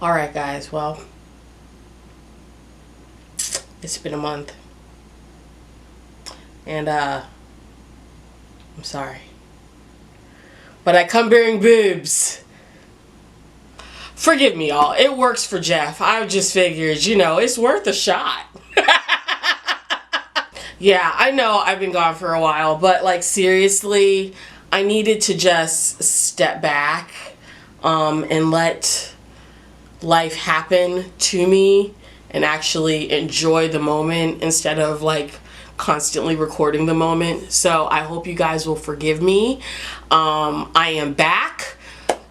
Alright guys, well, it's been a month. And I'm sorry. But I come bearing boobs. Forgive me, y'all. It works for Jeff. I just figured, you know, it's worth a shot. Yeah, I know I've been gone for a while, but like seriously, I needed to just step back and let life happen to me and actually enjoy the moment instead of like constantly recording the moment. So I hope you guys will forgive me. I am back.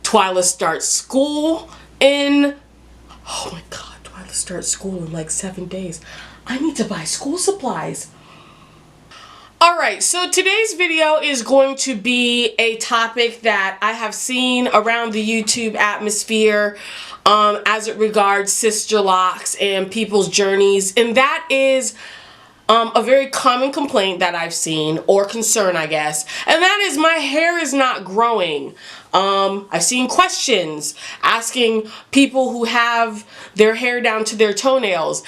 Twyla starts school in, oh my god, Twyla starts school in like 7 days. I need to buy school supplies. Alright, so today's video is going to be a topic that I have seen around the YouTube atmosphere as it regards sister locks and people's journeys, and that is a very common complaint that I've seen, or concern I guess, and that is my hair is not growing. I've seen questions asking people who have their hair down to their toenails,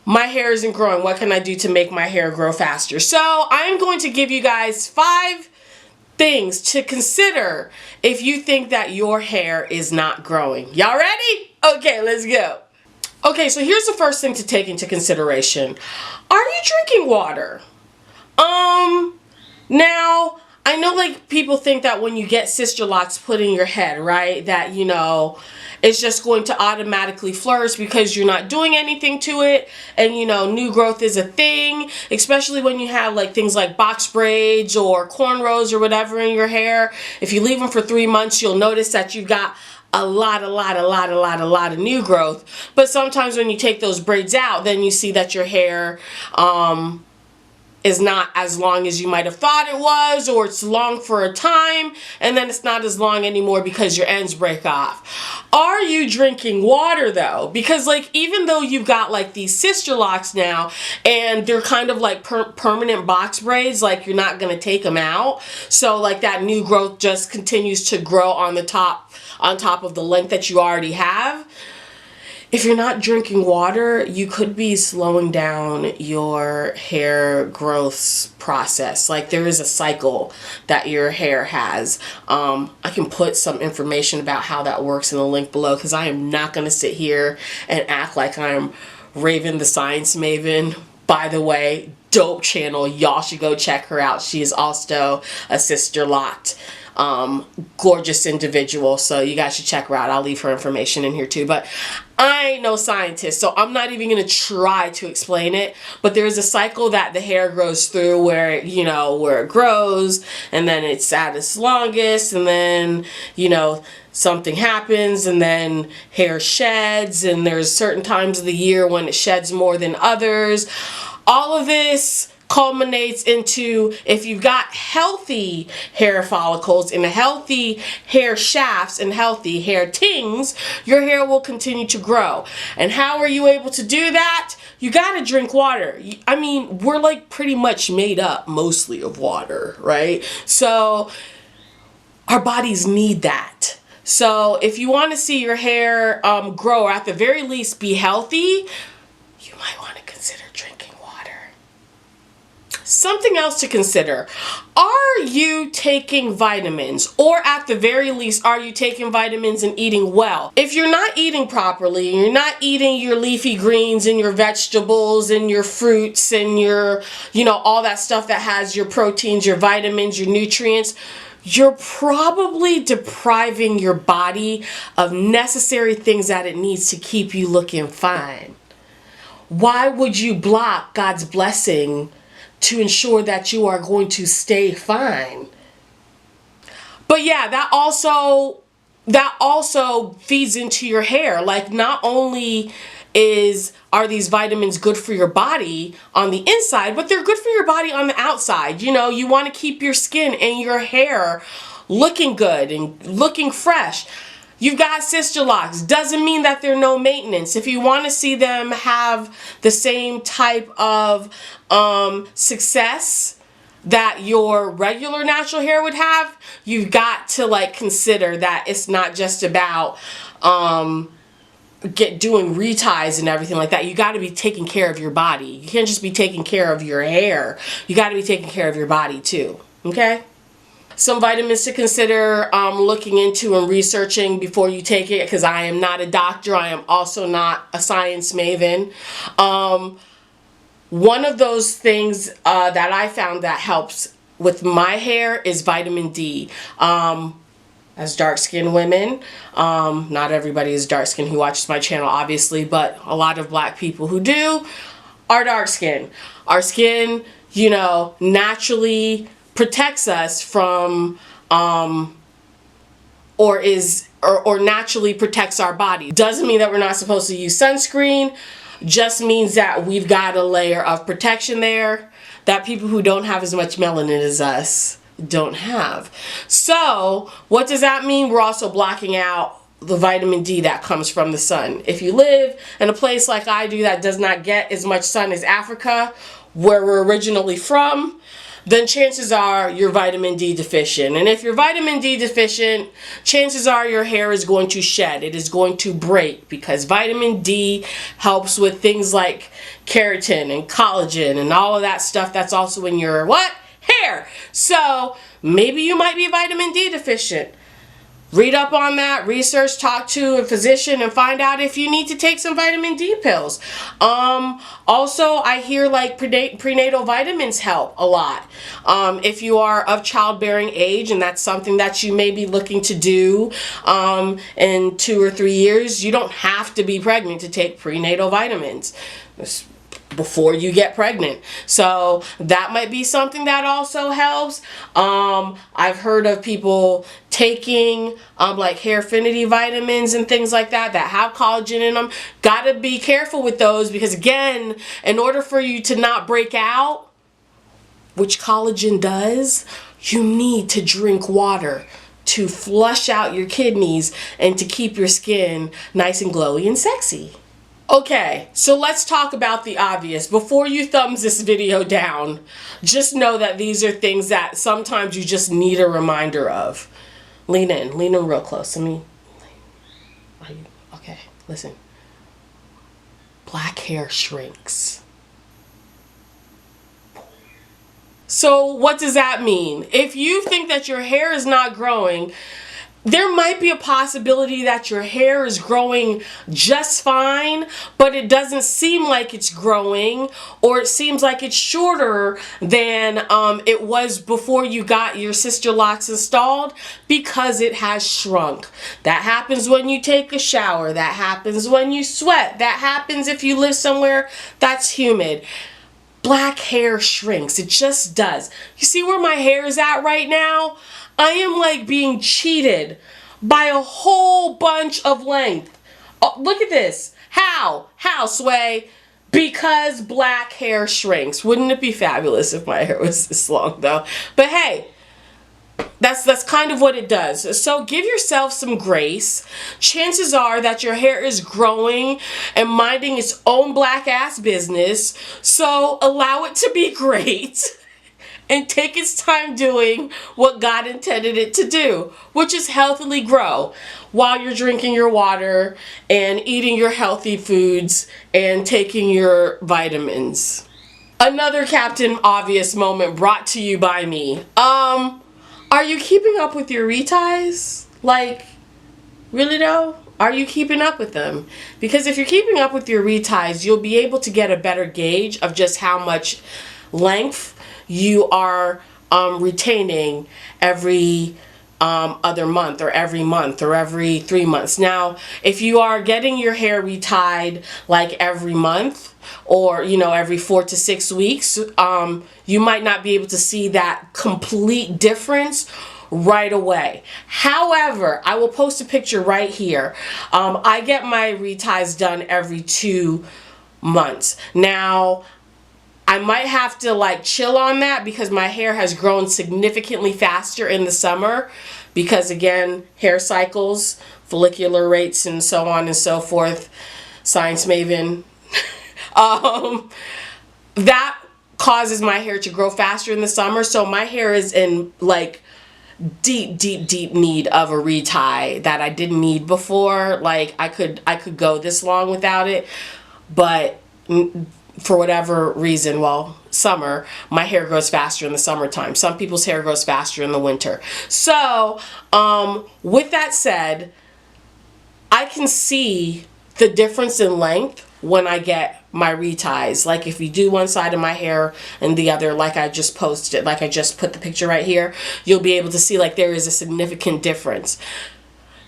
my hair isn't growing, what can I do to make my hair grow faster? So I'm going to give you guys 5 things to consider if you think that your hair is not growing. Y'all ready? Okay, let's go. Okay, so here's the first thing to take into consideration. Are you drinking water? Now, I know like people think that when you get sister locks put in your head, right, that, you know, it's just going to automatically flourish because you're not doing anything to it, and you know, new growth is a thing, especially when you have like things like box braids or cornrows or whatever in your hair. If you leave them for 3 months, you'll notice that you've got a lot of new growth. But sometimes when you take those braids out, then you see that your hair is not as long as you might have thought it was, or it's long for a time and then it's not as long anymore because your ends break off. Are you drinking water though? Because like, even though you've got like these sister locks now and they're kind of like permanent box braids, like you're not going to take them out, so like that new growth just continues to grow on the top, on top of the length that you already have. If you're not drinking water, you could be slowing down your hair growth process. Like there is a cycle that your hair has. I can put some information about how that works in the link below, because I am not going to sit here and act like I'm Raven the Science Maven. By the way, dope channel. Y'all should go check her out. She is also a sister locked gorgeous individual, so you guys should check her out. I'll leave her information in here too, but I ain't no scientist, so I'm not even gonna try to explain it. But there's a cycle that the hair grows through where, you know, where it grows and then it's at its longest, and then, you know, something happens and then hair sheds, and there's certain times of the year when it sheds more than others. All of this culminates into, if you've got healthy hair follicles and healthy hair shafts and healthy hair tings, your hair will continue to grow. And how are you able to do that? You gotta drink water. I mean, we're like pretty much made up mostly of water, right? So our bodies need that. So if you want to see your hair grow, or at the very least be healthy, you might want to consider drinking water. Something else to consider. Are you taking vitamins? Or at the very least, are you taking vitamins and eating well? If you're not eating properly, you're not eating your leafy greens and your vegetables and your fruits and your, you know, all that stuff that has your proteins, your vitamins, your nutrients, you're probably depriving your body of necessary things that it needs to keep you looking fine. Why would you block God's blessing to ensure that you are going to stay fine? But yeah, that also feeds into your hair. Like, not only are these vitamins good for your body on the inside, but they're good for your body on the outside. You know, you want to keep your skin and your hair looking good and looking fresh. You've got sister locks. Doesn't mean that they're no maintenance. If you want to see them have the same type of success that your regular natural hair would have, you've got to like consider that it's not just about doing reties and everything like that. You got to be taking care of your body. You can't just be taking care of your hair. You got to be taking care of your body too. Okay? Some vitamins to consider looking into and researching before you take it, because I am not a doctor. I am also not a science maven. One of those things that I found that helps with my hair is vitamin D. As dark-skinned women, not everybody is dark-skinned who watches my channel, obviously, but a lot of black people who do are dark-skinned. Our skin, you know, naturally protects us from, or naturally protects our body. Doesn't mean that we're not supposed to use sunscreen, just means that we've got a layer of protection there that people who don't have as much melanin as us don't have. So what does that mean? We're also blocking out the vitamin D that comes from the sun. If you live in a place like I do that does not get as much sun as Africa, where we're originally from, then chances are you're vitamin D deficient. And if you're vitamin D deficient, chances are your hair is going to shed. It is going to break, because vitamin D helps with things like keratin and collagen and all of that stuff that's also in your what? Hair. So maybe you might be vitamin D deficient. Read up on that, research, talk to a physician, and find out if you need to take some vitamin D pills. Also, I hear like prenatal vitamins help a lot. If you are of childbearing age and that's something that you may be looking to do in 2 or 3 years, you don't have to be pregnant to take prenatal vitamins before you get pregnant. So that might be something that also helps. I've heard of people taking like hair affinity vitamins and things like that that have collagen in them. Gotta be careful with those, because again, in order for you to not break out, which collagen does, you need to drink water to flush out your kidneys and to keep your skin nice and glowy and sexy. Okay, so let's talk about the obvious. Before you thumbs this video down, just know that these are things that sometimes you just need a reminder of. Lean in real close. Okay, listen. Black hair shrinks. So what does that mean? If you think that your hair is not growing, there might be a possibility that your hair is growing just fine, but it doesn't seem like it's growing, or it seems like it's shorter than it was before you got your sister locks installed, because it has shrunk. That happens when you take a shower. That happens when you sweat. That happens if you live somewhere that's humid. Black hair shrinks. It just does. You see where my hair is at right now? I am like being cheated by a whole bunch of length. Oh, look at this. How? How, Sway? Because black hair shrinks. Wouldn't it be fabulous if my hair was this long, though? But hey, that's kind of what it does. So give yourself some grace. Chances are that your hair is growing and minding its own black ass business. So allow it to be great. And take its time doing what God intended it to do, which is healthily grow while you're drinking your water and eating your healthy foods and taking your vitamins. Another Captain Obvious moment brought to you by me. Are you keeping up with your reties? Like, really though? Are you keeping up with them? Because if you're keeping up with your reties, you'll be able to get a better gauge of just how much length you are retaining every other month, or every 3 months. Now, if you are getting your hair retied like every month, or every 4 to 6 weeks, you might not be able to see that complete difference right away. However, I will post a picture right here. I get my reties done every 2 months. Now, I might have to like chill on that, because my hair has grown significantly faster in the summer, because again, hair cycles, follicular rates, and so on and so forth. Science maven. That causes my hair to grow faster in the summer. So my hair is in like deep need of a retie that I didn't need before. Like I could go this long without it, but for whatever reason, well, summer, my hair grows faster in the summertime. Some people's hair grows faster in the winter. So with that said, I can see the difference in length when I get my reties. Like if you do one side of my hair and the other, like I just posted, like I just put the picture right here, you'll be able to see like there is a significant difference.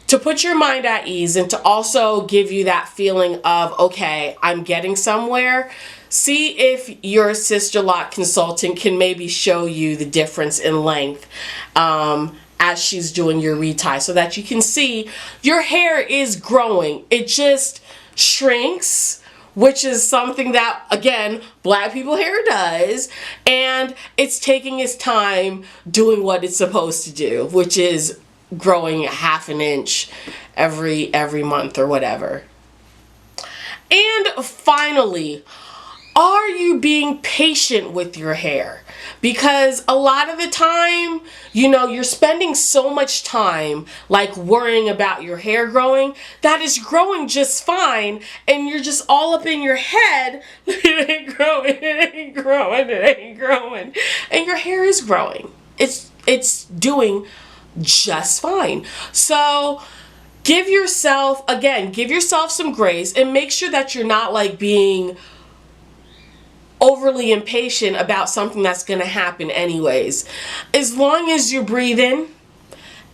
To put your mind at ease and to also give you that feeling of, okay, I'm getting somewhere, see if your sister lock consultant can maybe show you the difference in length as she's doing your retie, so that you can see your hair is growing. It just shrinks, which is something that, again, black people hair does, and it's taking its time doing what it's supposed to do, which is growing half an inch every month or whatever. And finally, are you being patient with your hair? Because a lot of the time, you know, you're spending so much time like worrying about your hair growing that is growing just fine, and you're just all up in your head, it ain't growing, it ain't growing, it ain't growing. And your hair is growing. It's doing just fine. So give yourself some grace and make sure that you're not like being overly impatient about something that's going to happen anyways. As long as you're breathing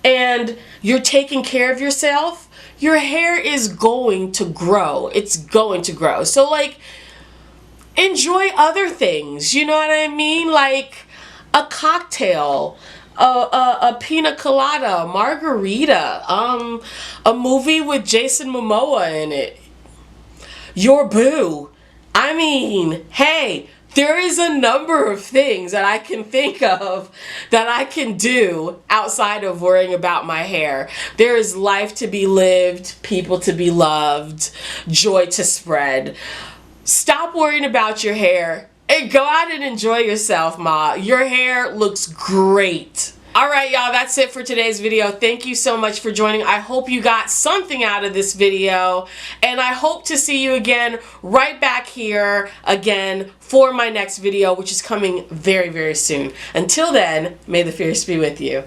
and you're taking care of yourself, your hair is going to grow. It's going to grow. So like, enjoy other things, you know what I mean? Like a cocktail, a pina colada, a margarita, a movie with Jason Momoa in it, your boo. I mean, hey, there is a number of things that I can think of that I can do outside of worrying about my hair. There is life to be lived, people to be loved, joy to spread. Stop worrying about your hair and go out and enjoy yourself, ma. Your hair looks great. Alright, y'all, that's it for today's video. Thank you so much for joining. I hope you got something out of this video, and I hope to see you again right back here again for my next video, which is coming very, very soon. Until then, may the fierce be with you.